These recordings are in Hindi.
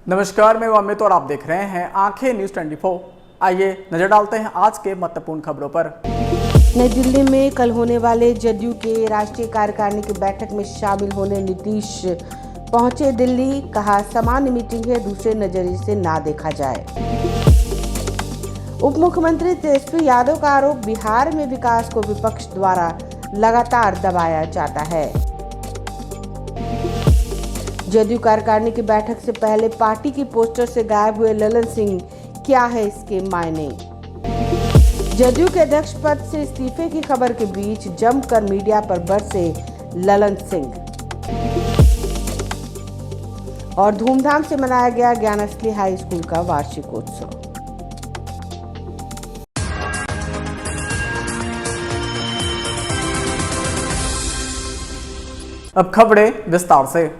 नमस्कार, मैं अमित और आप देख रहे हैं आंखें न्यूज 24। आइए नजर डालते हैं आज के महत्वपूर्ण खबरों पर। नई दिल्ली में कल होने वाले जदयू के राष्ट्रीय कार्यकारिणी की बैठक में शामिल होने नीतीश पहुंचे दिल्ली। कहा, सामान्य मीटिंग है, दूसरे नजरिए से ना देखा जाए। उप मुख्यमंत्री तेजस्वी यादव का आरोप, बिहार में विकास को विपक्ष द्वारा लगातार दबाया जाता है। जदयू कार्यकारिणी की बैठक से पहले पार्टी की पोस्टर से गायब हुए ललन सिंह, क्या है इसके मायने? जदयू के अध्यक्ष पद से इस्तीफे की खबर के बीच जमकर मीडिया पर बरसे ललन सिंह। और धूमधाम से मनाया गया ज्ञानस्थली हाई स्कूल का वार्षिकोत्सव। अब खबरें विस्तार से।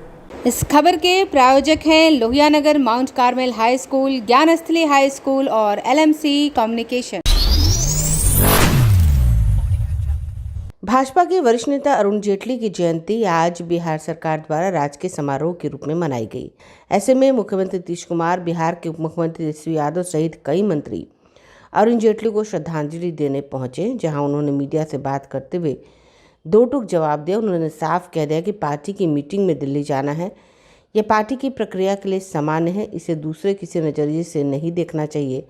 इस खबर के प्रायोजक हैं Lohia Nagar Mount Carmel high school, Gyansthali high school और LMC कम्युनिकेशन। भाजपा के वरिष्ठ नेता अरुण जेटली की जयंती आज बिहार सरकार द्वारा राजकीय समारोह के रूप में मनाई गई। ऐसे में मुख्यमंत्री नीतीश कुमार, बिहार के उप मुख्यमंत्री तेजस्वी यादव सहित कई मंत्री अरुण जेटली को श्रद्धांजलि देने पहुंचे, जहां उन्होंने मीडिया से बात करते हुए दो टूक जवाब दिया। उन्होंने साफ कह दिया कि पार्टी की मीटिंग में दिल्ली जाना है, यह पार्टी की प्रक्रिया के लिए सामान्य है, इसे दूसरे किसी नज़रिए से नहीं देखना चाहिए।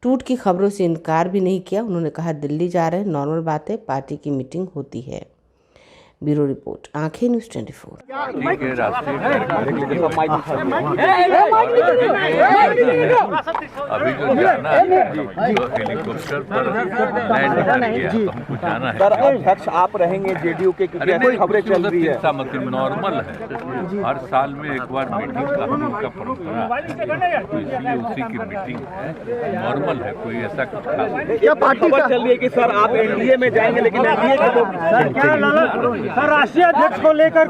टूट की खबरों से इनकार भी नहीं किया। उन्होंने कहा, दिल्ली जा रहे हैं, नॉर्मल बात है, पार्टी की मीटिंग होती है। ब्यूरो रिपोर्ट, आंखें न्यूज 24। अभी जो जाना है जो हेलीकॉप्टर पर लैंड कर गया, तो हमको जाना है। अध्यक्ष आप रहेंगे जेडीयू के, क्योंकि खबरें चल रही है। मतलब नॉर्मल है, हर साल में एक बार मीटिंग का उनका परंपरा है, तो इसलिए उसी की मीटिंग है, नॉर्मल है, कोई ऐसा कुछ खास नहीं। यह खबर चल रही है कि सर आप एनडीए में जाएंगे, लेकिन एनडीए के तो सर राष्ट्रीय अध्यक्ष को लेकर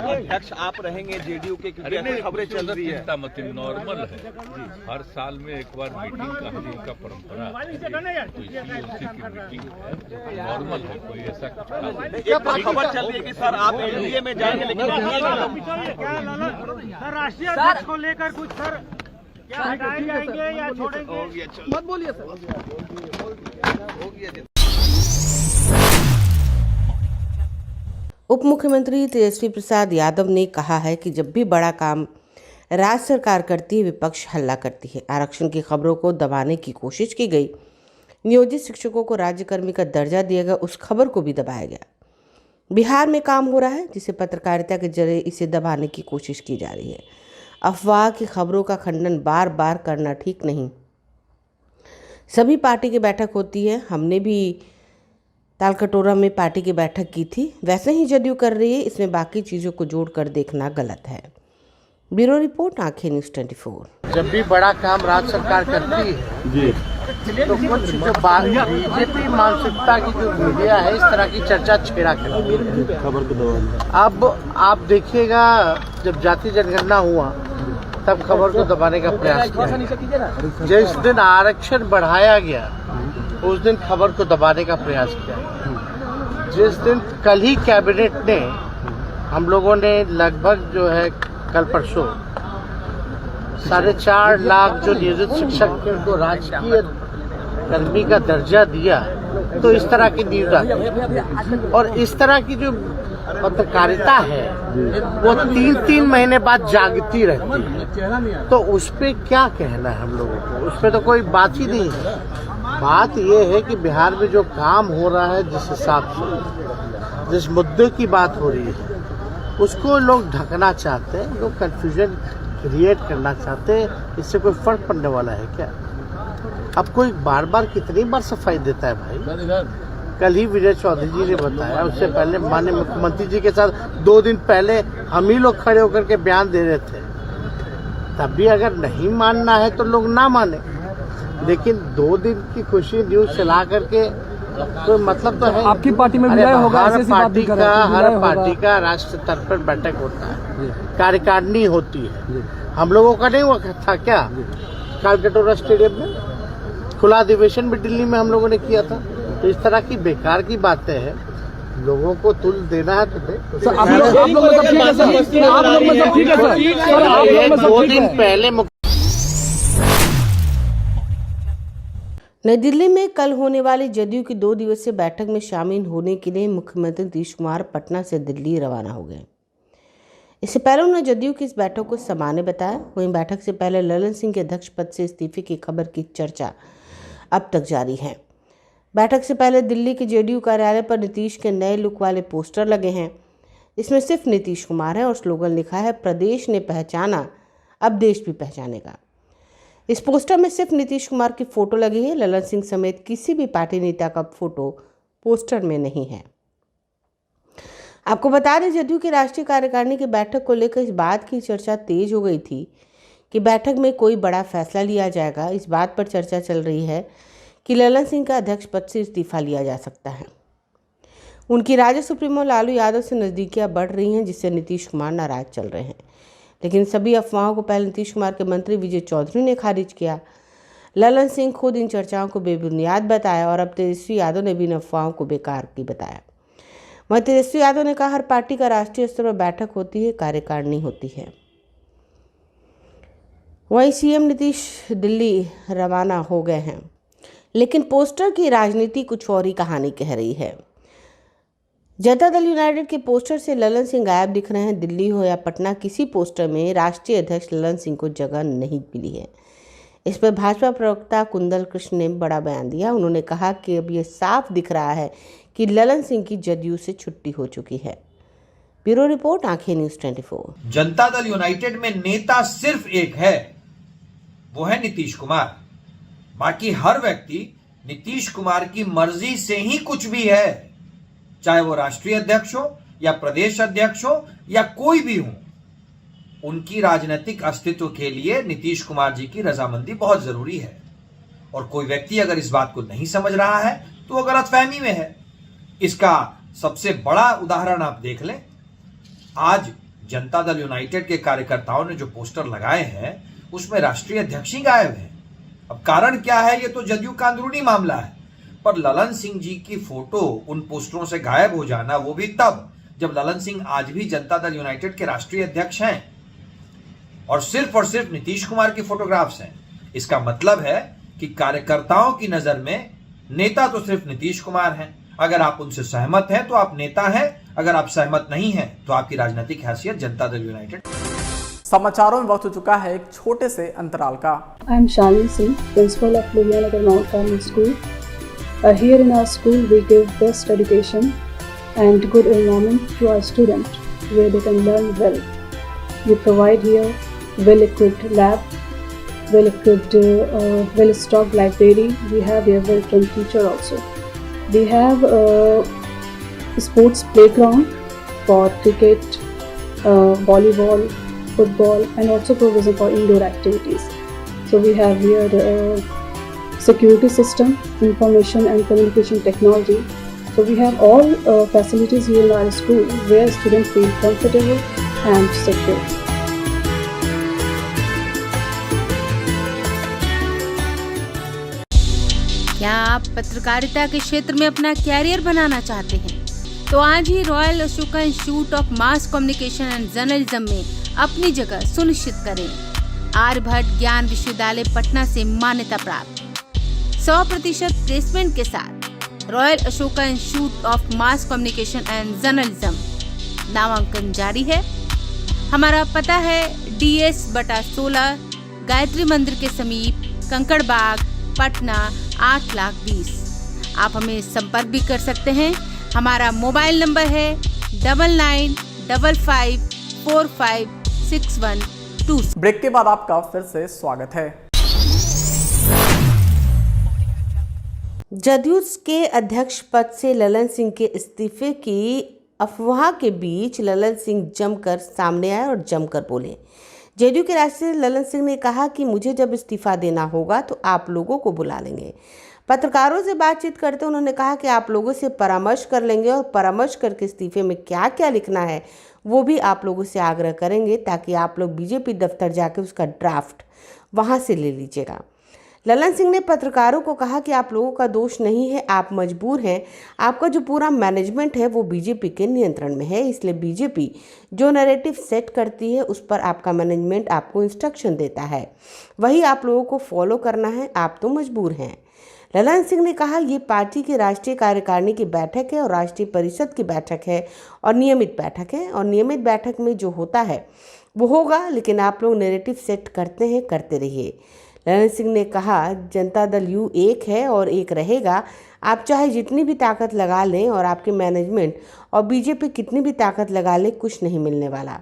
अध्यक्ष आप रहेंगे जेडीयू के, क्योंकि खबरें चल रही है। मतलब नॉर्मल है, हर साल में एक बार मीटिंग का उनका परंपरा है, तो इसलिए उसी की मीटिंग है, नॉर्मल है, कोई ऐसा कुछ खास नहीं। खबर चल रही है कि सर आप एनडीए में जाएंगे, लेकिन सर राष्ट्रीय अध्यक्ष को लेकर कुछ सर क्या हटाए जाएंगे या छोड़ेंगे? मत बोलिए सर। उप मुख्यमंत्री तेजस्वी प्रसाद यादव ने कहा है कि जब भी बड़ा काम राज्य सरकार करती है, विपक्ष हल्ला करती है। आरक्षण की खबरों को दबाने की कोशिश की गई। नियोजित शिक्षकों को राज्यकर्मी का दर्जा दिया गया, उस खबर को भी दबाया गया। बिहार में काम हो रहा है, जिसे पत्रकारिता के जरिए इसे दबाने की कोशिश की जा रही है। अफवाह की खबरों का खंडन बार बार करना ठीक नहीं। सभी पार्टी की बैठक होती है, हमने भी तालकटोरा में पार्टी की बैठक की थी, वैसे ही जदयू कर रही है, इसमें बाकी चीज़ों को जोड़कर देखना गलत है। ब्यूरो रिपोर्ट, आंखें न्यूज 24। जब भी बड़ा काम राज्य सरकार करती है जी, तो कुछ जो बीजेपी मानसिकता की जो मीडिया है, इस तरह की चर्चा छेड़ा करती है। खबर को दबाना। अब आप देखिएगा, जब जाति जनगणना हुआ तब खबर को दबाने का प्रयास किया। जिस दिन आरक्षण बढ़ाया गया उस दिन खबर को दबाने का प्रयास किया। जिस दिन कल ही कैबिनेट ने, हम लोगों ने लगभग जो है कल परसों 4.5 लाख जो नियोजित शिक्षक को राजकीय कर्मी का दर्जा दिया, तो इस तरह की न्यूज आती है। और इस तरह की जो पत्रकारिता है वो 3-3 महीने बाद जागती रहती है, तो उस पर क्या कहना है हम लोगों को? उस पर तो कोई बात ही नहीं है। बात ये है कि बिहार में जो काम हो रहा है, जिस हिसाब से जिस मुद्दे की बात हो रही है, उसको लोग ढकना चाहते हैं, लोग कंफ्यूजन क्रिएट करना चाहते हैं। इससे कोई फर्क पड़ने वाला है क्या? अब कोई बार बार कितनी बार सफाई देता है भाई? कल ही विजय चौधरी जी ने बताया, उससे पहले माननीय मुख्यमंत्री जी के साथ 2 दिन पहले हम ही लोग खड़े होकर के बयान दे रहे थे। तब भी अगर नहीं मानना है तो लोग ना माने, लेकिन 2 दिन की खुशी न्यूज चला करके कोई मतलब तो है। आपकी पार्टी में विजय होगा? हर पार्टी का राष्ट्र स्तर पर बैठक होता है, कार्यकारिणी होती है। हम लोगों का नहीं हुआ था क्या? तालकटोरा स्टेडियम में खुला अधिवेशन भी दिल्ली में हम लोगों ने किया था। तो इस तरह की बेकार की बातें हैं। लोगों को तुल देना है तो दे। आप लोग में सब ठीक है सर, आप लोग में सब ठीक है सर, आप लोग में सब 2 ठीक दिन है। पहले नई दिल्ली में कल होने वाली जदयू की 2 दिवसीय बैठक में शामिल होने के लिए मुख्यमंत्री नीतीश कुमार पटना से दिल्ली रवाना हो गए। इससे पहले उन्होंने जदयू की इस बैठक को सामान्य बताया। वहीं बैठक से पहले ललन सिंह के अध्यक्ष पद से इस्तीफे की खबर की चर्चा अब तक जारी है। बैठक से पहले दिल्ली के जेडीयू कार्यालय पर नीतीश के नए लुक वाले पोस्टर लगे हैं। इसमें सिर्फ नीतीश कुमार है और स्लोगन लिखा है, प्रदेश ने पहचाना अब देश भी पहचानेगा। इस पोस्टर में सिर्फ नीतीश कुमार की फोटो लगी है। ललन सिंह समेत किसी भी पार्टी नेता का फोटो पोस्टर में नहीं है। आपको बता दें, जदयू की राष्ट्रीय कार्यकारिणी की बैठक को लेकर इस बात की चर्चा तेज हो गई थी कि बैठक में कोई बड़ा फैसला लिया जाएगा। इस बात पर चर्चा चल रही है कि ललन सिंह का अध्यक्ष पद से इस्तीफा लिया जा सकता है। उनकी राज्य सुप्रीमो लालू यादव से नज़दीकियां बढ़ रही हैं, जिससे नीतीश कुमार नाराज चल रहे हैं। लेकिन सभी अफवाहों को पहले नीतीश कुमार के मंत्री विजय चौधरी ने खारिज किया। ललन सिंह खुद इन चर्चाओं को बेबुनियाद बताया और अब तेजस्वी यादव ने भी इन अफवाहों को बेकार की बताया। वहीं तेजस्वी यादव ने कहा, हर पार्टी का राष्ट्रीय स्तर पर बैठक होती है, कार्यकारिणी होती है। वहीं सीएम नीतीश दिल्ली रवाना हो गए हैं, लेकिन पोस्टर की राजनीति कुछ और ही कहानी कह रही है। जनता दल यूनाइटेड के पोस्टर से ललन सिंह गायब दिख रहे हैं। दिल्ली हो या पटना, किसी पोस्टर में राष्ट्रीय अध्यक्ष ललन सिंह को जगह नहीं मिली है। इस पर भाजपा प्रवक्ता कुंदल कृष्ण ने बड़ा बयान दिया। उन्होंने कहा कि अब ये साफ दिख रहा है कि ललन सिंह की जदयू से छुट्टी हो चुकी है। ब्यूरो रिपोर्ट, आंखें न्यूज़ 24। जनता दल यूनाइटेड में नेता सिर्फ एक है, वो है नीतीश कुमार। बाकी हर व्यक्ति नीतीश कुमार की मर्जी से ही कुछ भी है, चाहे वो राष्ट्रीय अध्यक्ष हो या प्रदेश अध्यक्ष हो या कोई भी हो। उनकी राजनीतिक अस्तित्व के लिए नीतीश कुमार जी की रजामंदी बहुत जरूरी है। और कोई व्यक्ति अगर इस बात को नहीं समझ रहा है तो वो गलतफहमी में है। इसका सबसे बड़ा उदाहरण आप देख लें। आज जनता दल यूनाइटेड के कार्यकर्ताओं ने जो पोस्टर लगाए हैं उसमें राष्ट्रीय अध्यक्ष ही गायब है। अब कारण क्या है, ये तो जदयू का अंदरूनी मामला है, पर ललन सिंह जी की फोटो उन पोस्टरों से गायब हो जाना, वो भी तब जब ललन सिंह आज भी जनता दल यूनाइटेड के राष्ट्रीय अध्यक्ष हैं और सिर्फ नीतीश कुमार की फोटोग्राफ्स हैं। इसका मतलब है कि कार्यकर्ताओं की नजर में नेता तो सिर्फ नीतीश कुमार हैं। अगर आप उनसे सहमत हैं तो आप नेता हैं, अगर आप सहमत नहीं हैं तो आपकी राजनीतिक हैसियत जनता दल यूनाइटेड। समाचारों में वक्त हो चुका है एक छोटे से अंतराल का। I am Shalini Singh, principal of Lohiyanagar Mount Carmel School. Here in our school, we give best education and good environment to our students, where they can learn well. We provide here well-equipped lab, well-equipped, well-stocked library. We have here well-trained teacher also. We have a sports playground for cricket, volleyball, football, and also provision for indoor activities. So we have here security system, information and communication technology. So we have all facilities here in our school where students feel comfortable and secure. क्या आप पत्रकारिता के क्षेत्र में अपना कैरियर बनाना चाहते हैं? तो आज ही royal Ashoka institute of mass communication and journalism में अपनी जगह सुनिश्चित करें। आर्यभट्ट ज्ञान विश्वविद्यालय पटना से मान्यता प्राप्त 100% प्लेसमेंट के साथ royal Ashoka institute of mass communication and journalism नामांकन जारी है। हमारा पता है DS/16 गायत्री मंदिर के समीप, कंकड़ बाग, पटना 8,20,000। आप हमें संपर्क भी कर सकते हैं। हमारा मोबाइल नंबर है 9955456122। ब्रेक के बाद आपका फिर से स्वागत है। जदयू के अध्यक्ष पद से ललन सिंह के इस्तीफे की अफवाह के बीच ललन सिंह जमकर सामने आए और जमकर बोले। जेडीयू के राष्ट्रीय ललन सिंह ने कहा कि मुझे जब इस्तीफा देना होगा तो आप लोगों को बुला लेंगे। पत्रकारों से बातचीत करते उन्होंने कहा कि आप लोगों से परामर्श कर लेंगे और परामर्श करके इस्तीफे में क्या क्या लिखना है वो भी आप लोगों से आग्रह करेंगे, ताकि आप लोग बीजेपी दफ्तर जाकर उसका ड्राफ्ट वहां से ले लीजिएगा। ललन सिंह ने पत्रकारों को कहा कि आप लोगों का दोष नहीं है, आप मजबूर हैं। आपका जो पूरा मैनेजमेंट है वो बीजेपी के नियंत्रण में है, इसलिए बीजेपी जो नैरेटिव सेट करती है उस पर आपका मैनेजमेंट आपको इंस्ट्रक्शन देता है, वही आप लोगों को फॉलो करना है, आप तो मजबूर हैं। ललन सिंह ने कहा ये पार्टी की राष्ट्रीय कार्यकारिणी की बैठक है और राष्ट्रीय परिषद की बैठक है और नियमित बैठक है, और नियमित बैठक में जो होता है वो होगा, लेकिन आप लोग नैरेटिव सेट करते हैं, करते रहिए। ललन सिंह ने कहा जनता दल यू एक है और एक रहेगा। आप चाहे जितनी भी ताकत लगा लें और आपके मैनेजमेंट और बीजेपी कितनी भी ताकत लगा ले, कुछ नहीं मिलने वाला।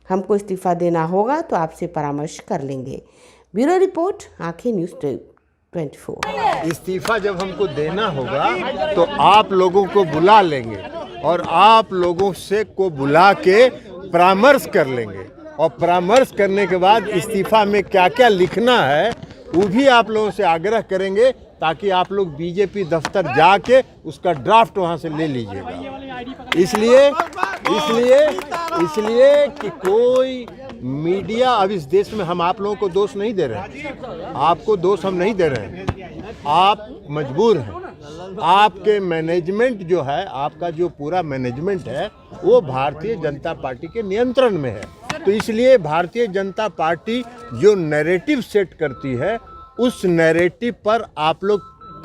हमको इस्तीफा देना होगा तो आपसे परामर्श कर लेंगे। ब्यूरो रिपोर्ट, आंखें न्यूज़ 24। इस्तीफा जब हमको देना होगा तो आप लोगों को बुला लेंगे और आप लोगों से को बुला के परामर्श कर लेंगे, और परामर्श करने के बाद इस्तीफा में क्या क्या लिखना है वो भी आप लोगों से आग्रह करेंगे, ताकि आप लोग बीजेपी दफ्तर जाके उसका ड्राफ्ट वहां से ले लीजिएगा। इसलिए कि कोई मीडिया, अब इस देश में हम आप लोगों को दोष नहीं दे रहे हैं, आपको दोष हम नहीं दे रहे हैं, आप मजबूर हैं। आपके मैनेजमेंट जो है, आपका जो पूरा मैनेजमेंट है वो भारतीय जनता पार्टी के नियंत्रण में है, तो इसलिए भारतीय जनता पार्टी जो नैरेटिव सेट करती है उस नैरेटिव पर आप लोग,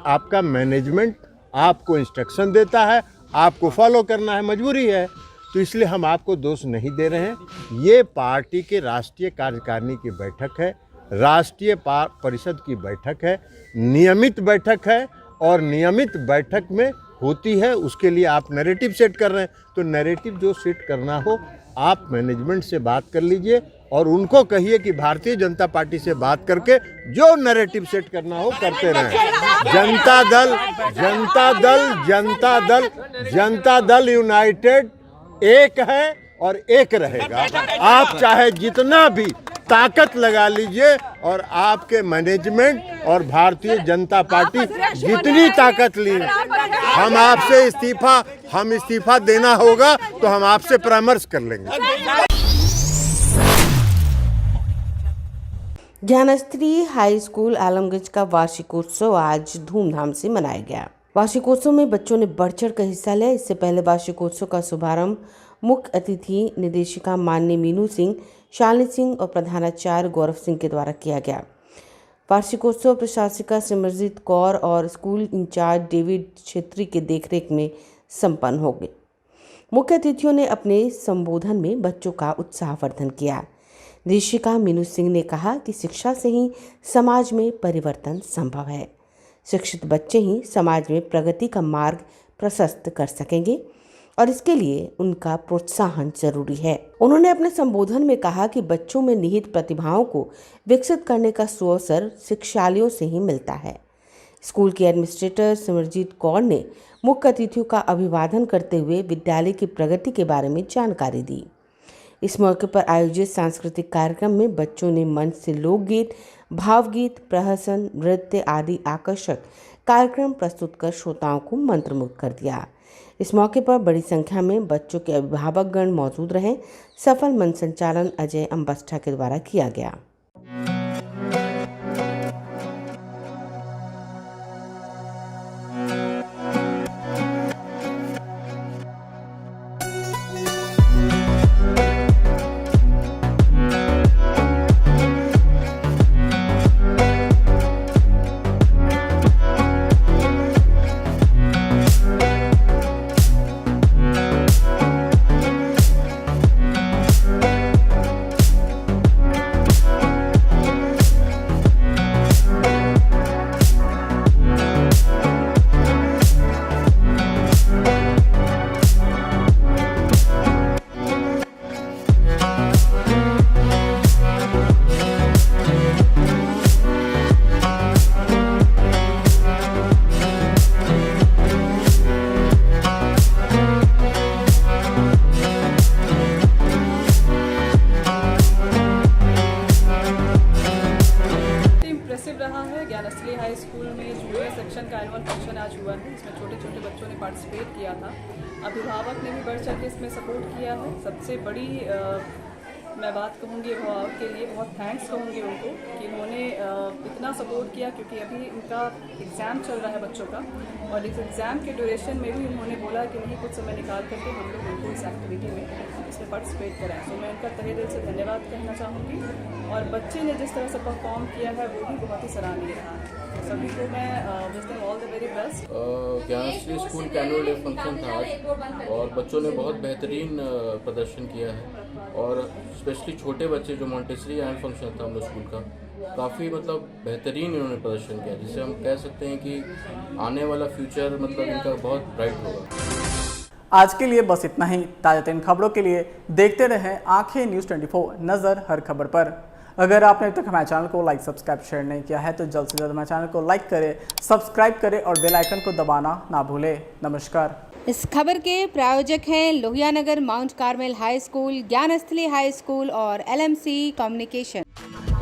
आपका मैनेजमेंट आपको इंस्ट्रक्शन देता है, आपको फॉलो करना है, मजबूरी है। तो इसलिए हम आपको दोष नहीं दे रहे हैं। ये पार्टी के राष्ट्रीय कार्यकारिणी की बैठक है, राष्ट्रीय परिषद की बैठक है, नियमित बैठक है, और नियमित बैठक में होती है, उसके लिए आप नैरेटिव सेट कर रहे हैं। तो नैरेटिव जो सेट करना हो आप मैनेजमेंट से बात कर लीजिए और उनको कहिए कि भारतीय जनता पार्टी से बात करके जो नैरेटिव सेट करना हो करते रहें। जनता दल यूनाइटेड एक है और एक रहेगा। आप चाहे जितना भी ताकत लगा लीजिए और आपके मैनेजमेंट और भारतीय जनता पार्टी जितनी ताकत ली, हम आपसे इस्तीफा देना होगा तो हम आपसे परामर्श कर लेंगे। ज्ञानस्त्री हाई स्कूल आलमगंज का वार्षिकोत्सव आज धूमधाम से मनाया गया। वार्षिकोत्सव में बच्चों ने बढ़ चढ़ कर हिस्सा लिया। इससे पहले वार्षिकोत्सव का शुभारंभ मुख्य अतिथि निदेशिका माननीय मीनू सिंह, शालिनी सिंह और प्रधानाचार्य गौरव सिंह के द्वारा किया गया। वार्षिकोत्सव प्रशासिका सिमरजीत कौर और स्कूल इंचार्ज डेविड छेत्री के देखरेख में संपन्न हो गए। मुख्य अतिथियों ने अपने संबोधन में बच्चों का उत्साहवर्धन किया। निदेशिका मीनू सिंह ने कहा कि शिक्षा से ही समाज में परिवर्तन संभव है। शिक्षित बच्चे ही समाज में प्रगति का मार्ग प्रशस्त कर सकेंगे और इसके लिए उनका प्रोत्साहन जरूरी है। उन्होंने अपने संबोधन में कहा कि बच्चों में निहित प्रतिभाओं को विकसित करने का सुअवसर शिक्षालयों से ही मिलता है। स्कूल की एडमिनिस्ट्रेटर सिमरजीत कौर ने मुख्य अतिथियों का अभिवादन करते हुए विद्यालय की प्रगति के बारे में जानकारी दी। इस मौके पर आयोजित सांस्कृतिक कार्यक्रम में बच्चों ने मंच से लोकगीत, भावगीत, प्रहसन, नृत्य आदि आकर्षक कार्यक्रम प्रस्तुत कर श्रोताओं को मंत्रमुग्ध कर दिया। इस मौके पर बड़ी संख्या में बच्चों के अभिभावकगण मौजूद रहे। सफल मंच संचालन अजय अम्बस्ठा के द्वारा किया गया। ज्ञानस्त्री हाई स्कूल में जूनियर सेक्शन का एनुअल फंक्शन आज हुआ है। इसमें छोटे छोटे बच्चों ने पार्टिसिपेट किया था। अभिभावक ने भी बढ़ चढ़ के इसमें सपोर्ट किया है। सबसे बड़ी मैं बात कहूँगी अभिभावक के लिए बहुत थैंक्स कहूँगी उनको कि उन्होंने इतना सपोर्ट किया, क्योंकि अभी इनका एग्ज़ाम चल रहा है बच्चों का, और इस एग्ज़ाम के ड्यूरेशन में भी उन्होंने बोला कि नहीं, कुछ समय निकाल करके हम लोग उनको इस एक्टिविटी में इसमें पार्टिसिपेट कराएं। तो मैं उनका तहे दिल से धन्यवाद कहना चाहूँगी, और बच्चे ने जिस तरह से परफॉर्म किया है वो भी बहुत ही सराहनीय रहा है। सभी को मैं wish them all the very best. Gyanshree school का एनुअल डे फंक्शन था आज, और बच्चों ने बहुत बेहतरीन प्रदर्शन किया है, और स्पेशली छोटे बच्चे जो मॉन्टेसरी एनुअल फंक्शन था हम लोग स्कूल का, काफ़ी मतलब बेहतरीन इन्होंने प्रदर्शन किया, जिससे हम कह सकते हैं कि आने वाला फ्यूचर मतलब इनका बहुत ब्राइट होगा। आज के लिए बस इतना ही। ताज़ा तरीन खबरों के लिए देखते रहें आंखें न्यूज़ 24, नज़र हर खबर पर। अगर आपने अभी तक हमारे चैनल को लाइक, सब्सक्राइब, शेयर नहीं किया है तो जल्द से जल्द हमारे चैनल को लाइक करें, सब्सक्राइब करें और बेल आइकन को दबाना ना भूलें। नमस्कार। इस खबर के प्रायोजक हैं Lohia Nagar Mount Carmel high school, Gyansthali high school और LMC कम्युनिकेशन।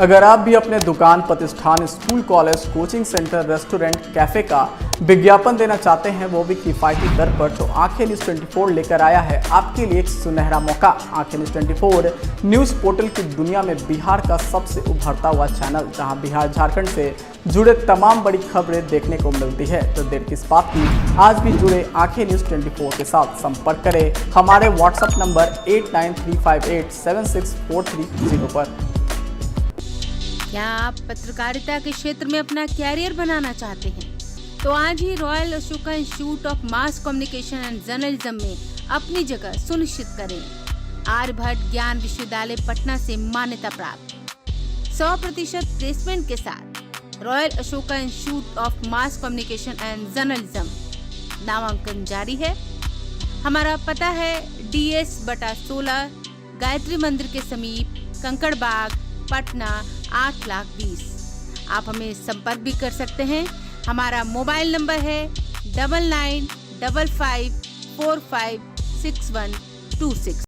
अगर आप भी अपने दुकान, प्रतिष्ठान, school, college, coaching centre, restaurant, cafe का विज्ञापन देना चाहते हैं, वो भी किफ़ायती दर पर, तो आंखें न्यूज़ 24 लेकर आया है आपके लिए एक सुनहरा मौका। आंखें न्यूज़ 24 न्यूज़ पोर्टल की दुनिया में बिहार का सबसे उभरता हुआ चैनल, जहां बिहार झारखंड से जुड़े तमाम बड़ी खबरें देखने को मिलती है। तो देर किस बात की, आज भी जुड़े आंखें न्यूज़ 24 के साथ। संपर्क करें हमारे व्हाट्सएप नंबर 8935876430 पर। क्या आप पत्रकारिता के क्षेत्र में अपना कैरियर बनाना चाहते हैं? तो आज ही royal Ashoka institute of mass communication and journalism में अपनी जगह सुनिश्चित करें। आर्यभट्ट ज्ञान विश्वविद्यालय पटना से मान्यता प्राप्त 100% प्लेसमेंट के साथ royal Ashoka institute of mass communication and journalism नामांकन जारी है। हमारा पता है DS/16 गायत्री मंदिर के समीप, कंकड़ बाग, पटना 8,20,000। आप हमें संपर्क भी कर सकते हैं। हमारा मोबाइल नंबर है 9955456126।